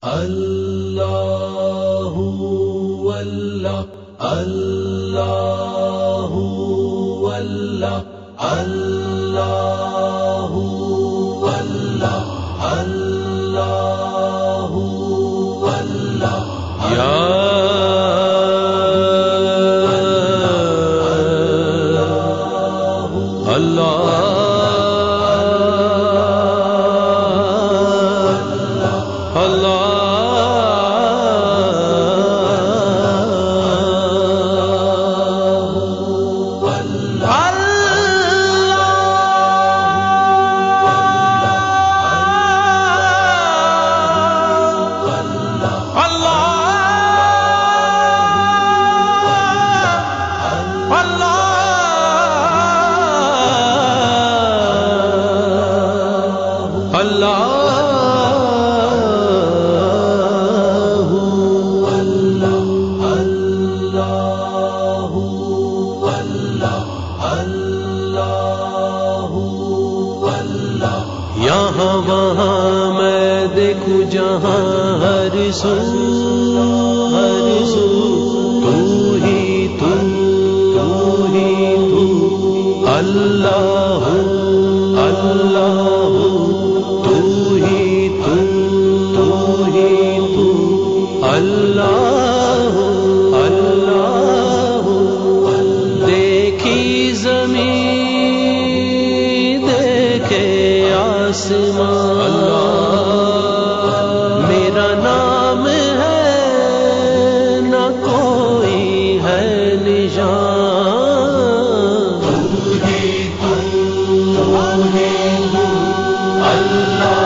اللہ اللہ اللہ اللہ اللہ اللہ اللہ اللہ یا یہاں وہاں میں دیکھوں جہاں ہر سو تو ہی تو اللہ اللہ تو ہی تو اللہ اللہ دیکھی زمین دیکھے آسمان میرا نام ہے نہ کوئی ہے نشان اللہ